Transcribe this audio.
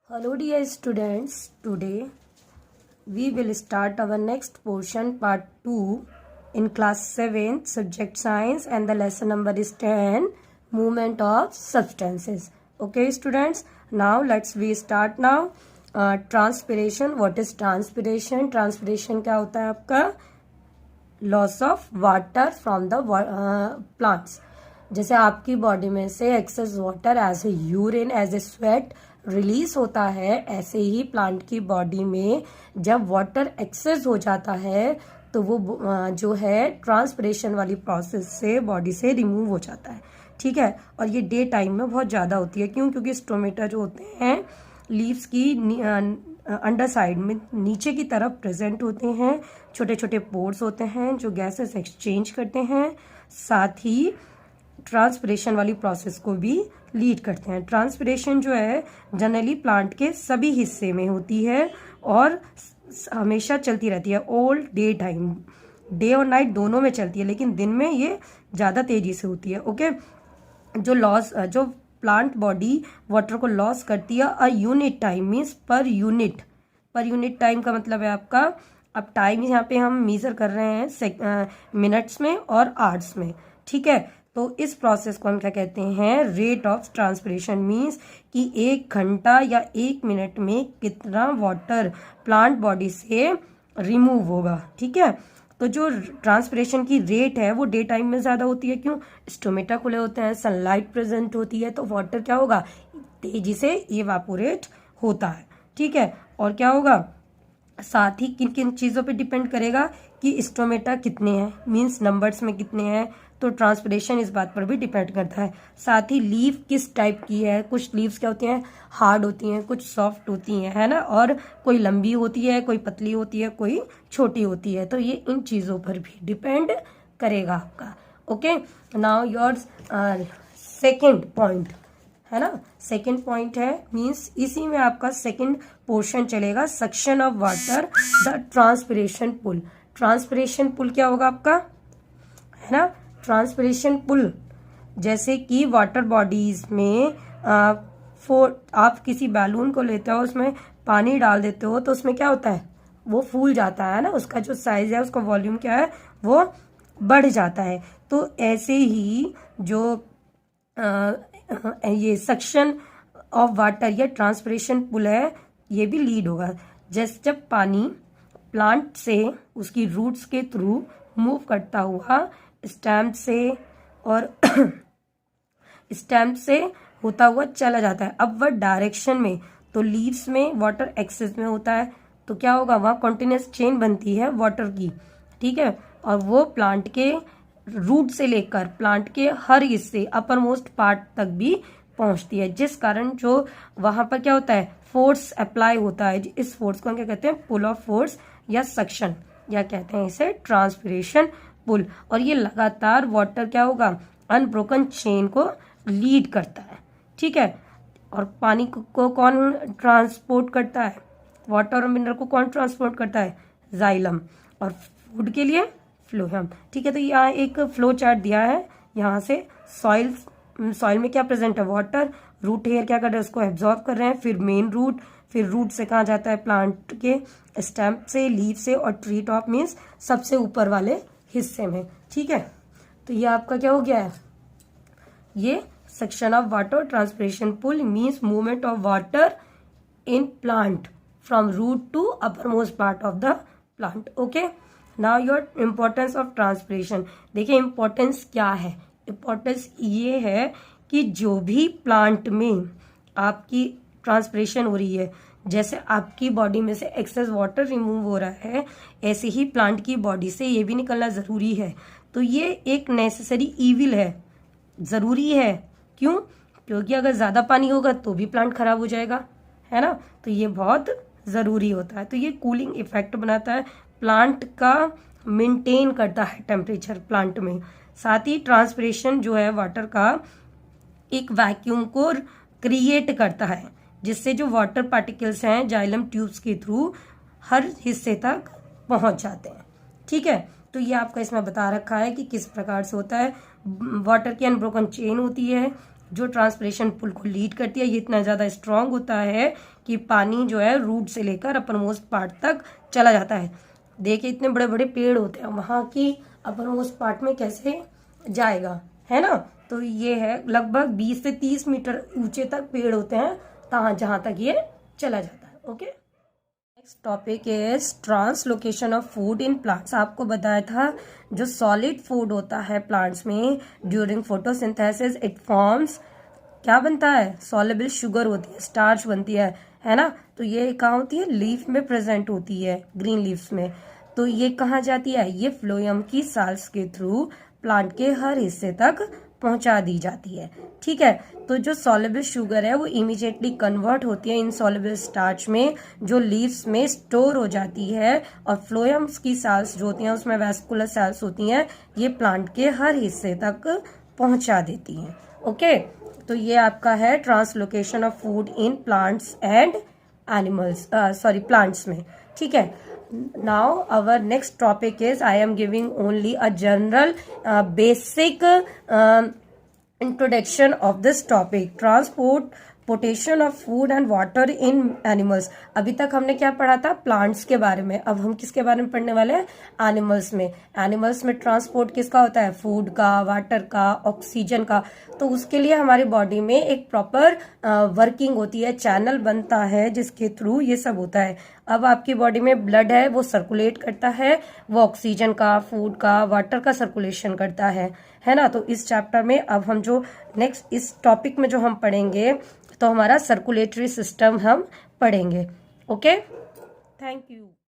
Hello dear students, today we will start our next portion part 2 in class 7 subject science and the lesson number is 10 movement of substances. Okay students, now we start now. Transpiration. What is transpiration? Transpiration क्या होता है आपका? Loss of water from the plants. जैसे आपकी body में से excess water as a urine as a sweat release होता है, ऐसे ही प्लांट की बॉडी में जब वाटर एक्सेस हो जाता है तो वो जो है ट्रांसपिरेशन वाली प्रोसेस से बॉडी से रिमूव हो जाता है. ठीक है, और ये डे टाइम में बहुत ज़्यादा होती है. क्यों? क्योंकि स्टोमेटा जो होते हैं लीव्स की अंडर साइड में नीचे की तरफ प्रेजेंट होते हैं. छोटे छोटे पोर्स होते हैं जो गैसेस एक्सचेंज करते हैं, साथ ही ट्रांसपिरेशन वाली प्रोसेस को भी लीड करते हैं. ट्रांसपिरेशन जो है जनरली प्लांट के सभी हिस्से में होती है और हमेशा चलती रहती है. ऑल डे टाइम, डे और नाइट दोनों में चलती है, लेकिन दिन में ये ज़्यादा तेजी से होती है. ओके, जो प्लांट बॉडी वाटर को लॉस करती है a unit time means per unit time का मतलब है आपका, अब टाइम यहाँ पे हम मेजर कर रहे हैं मिनट्स में और आवर्स में. ठीक है, तो इस प्रोसेस को हम क्या कहते हैं? Rate of transpiration. मीन्स कि 1 घंटा या 1 मिनट में कितना वाटर प्लांट बॉडी से रिमूव होगा. ठीक है, तो जो ट्रांसपिरेशन की रेट है वो डे टाइम में ज़्यादा होती है. क्यों? स्टोमेटा खुले होते हैं, सनलाइट प्रेजेंट होती है, तो वाटर क्या होगा? तेजी से इवापोरेट होता है. ठीक है, और क्या होगा? साथ ही किन किन चीज़ों पे डिपेंड करेगा कि स्टोमेटा कितने हैं, मीन्स नंबर्स में कितने हैं, तो ट्रांसपिरेशन इस बात पर भी डिपेंड करता है. साथ ही लीव किस टाइप की है, कुछ लीव्स क्या होती हैं? हार्ड होती हैं, कुछ सॉफ्ट होती हैं, है ना, और कोई लंबी होती है, कोई पतली होती है, कोई छोटी होती है. तो ये इन चीज़ों पर भी डिपेंड करेगा आपका. Okay, now your second point है ना, सेकेंड पॉइंट है मीन्स इसी में आपका सेकेंड पोर्शन चलेगा, suction of water the transpiration pull. Transpiration pull क्या होगा आपका, है ना? ट्रांसपिरेशन पुल जैसे कि वाटर बॉडीज में आप किसी बैलून को लेते हो, उसमें पानी डाल देते हो तो उसमें क्या होता है? वो फूल जाता है ना, उसका जो साइज है, उसका वॉल्यूम क्या है, वो बढ़ जाता है. तो ऐसे ही जो ये सक्शन ऑफ वाटर या ट्रांसपिरेशन पुल है, ये भी लीड होगा. जैसे जब पानी प्लांट से उसकी रूट्स के थ्रू मूव करता हुआ स्टेम से और स्टेम से होता हुआ चला जाता है अपवर्ड डायरेक्शन में, तो लीव्स में वाटर एक्सेस में होता है, तो क्या होगा? वहाँ कॉन्टिन्यूस चेन बनती है वाटर की. ठीक है, और वो प्लांट के रूट से लेकर प्लांट के हर हिस्से अपर मोस्ट पार्ट तक भी पहुंचती है, जिस कारण जो वहां पर क्या होता है? फोर्स अप्लाई होता है. इस फोर्स को हम क्या कहते हैं? पुल ऑफ फोर्स या सक्शन, या कहते हैं इसे ट्रांसपिरेशन पुल. और ये लगातार वाटर क्या होगा? अनब्रोकन चेन को लीड करता है. ठीक है, और पानी को कौन ट्रांसपोर्ट करता है? वाटर और मिनरल को कौन ट्रांसपोर्ट करता है? जाइलम. और फूड के लिए फ्लोएम. ठीक है, तो यहाँ एक फ्लो चार्ट दिया है. यहाँ से सॉइल में क्या प्रेजेंट है? वाटर. रूट हेयर क्या कर रहे हैं? उसको एब्जॉर्ब कर रहे हैं. फिर मेन रूट, फिर रूट से कहाँ जाता है? प्लांट के स्टेम से, लीव से, और ट्री टॉप मीन्स सबसे ऊपर वाले हिस्से में. ठीक है, तो ये आपका क्या हो गया है? ये section of water transpiration pull means movement of water in plant from root to uppermost part of the plant. Okay, now your importance of transpiration. देखिए इम्पोर्टेंस क्या है. इम्पोर्टेंस ये है कि जो भी प्लांट में आपकी ट्रांसपिरेशन हो रही है, जैसे आपकी बॉडी में से एक्सेस वाटर रिमूव हो रहा है, ऐसे ही प्लांट की बॉडी से ये भी निकलना ज़रूरी है. तो ये एक नेसेसरी ईविल है, ज़रूरी है. क्यों? क्योंकि अगर ज़्यादा पानी होगा तो भी प्लांट खराब हो जाएगा, है ना, तो ये बहुत ज़रूरी होता है. तो ये कूलिंग इफेक्ट बनाता है, प्लांट का मेंटेन करता है टेम्परेचर प्लांट में. साथ ही ट्रांसपिरेशन जो है वाटर का एक वैक्यूम को क्रिएट करता है, जिससे जो वाटर पार्टिकल्स हैं जाइलम ट्यूब्स के थ्रू हर हिस्से तक पहुंच जाते हैं. ठीक है, तो ये आपका इसमें बता रखा है कि किस प्रकार से होता है. वाटर की अनब्रोकन चेन होती है जो ट्रांसपिरेशन पुल को लीड करती है. ये इतना ज़्यादा स्ट्रांग होता है कि पानी जो है रूट से लेकर अपरमोस्ट पार्ट तक चला जाता है। देखिए इतने बड़े बड़े पेड़ होते हैं, वहाँ की अपरमोस्ट पार्ट में कैसे जाएगा, है ना। तो ये है लगभग 20 से 30 मीटर ऊंचे तक पेड़ होते हैं जहाँ तक ये चला जाता है। Okay, next topic is translocation of food in plants. आपको बताया था जो सॉलिड फूड होता है प्लांट्स में ड्यूरिंग फोटोसिंथेसिस इट फॉर्म्स, क्या बनता है, सॉल्युबल शुगर होती है, स्टार्च बनती है ना। तो ये कहाँ होती है, लीफ में प्रेजेंट होती है, ग्रीन लीव्स में। तो ये कहाँ जाती है, ये फ्लोएम की साल्स के थ्रू प्लांट के हर हिस्से तक पहुंचा दी जाती है। ठीक है, तो जो सॉल्युबल शुगर है वो इमीडिएटली कन्वर्ट होती है इनसॉल्युबल स्टार्च में, जो लीव्स में स्टोर हो जाती है, और फ्लोएम्स की सेल्स जो होती हैं उसमें वेस्कुलर सेल्स होती हैं, ये प्लांट के हर हिस्से तक पहुंचा देती हैं। ओके, तो ये आपका है translocation of food in plants and animals, plants में। ठीक है, now our next topic is I am giving only a general basic introduction of this topic, transportation of food and water in animals. अभी तक हमने क्या पढ़ा था, plants के बारे में। अब हम किसके बारे में पढ़ने वाले हैं, एनिमल्स में। एनिमल्स में ट्रांसपोर्ट किसका होता है, फूड का, वाटर का, ऑक्सीजन का। तो उसके लिए हमारी बॉडी में एक प्रॉपर वर्किंग होती है, चैनल बनता है जिसके थ्रू ये सब होता है। अब आपकी बॉडी में ब्लड है वो सर्कुलेट करता है, वो ऑक्सीजन का, फूड का, वाटर का सर्कुलेशन करता है ना। तो इस चैप्टर में अब हम जो नेक्स्ट इस टॉपिक में जो हम पढ़ेंगे तो हमारा सर्कुलेटरी सिस्टम हम पढ़ेंगे। Okay, thank you.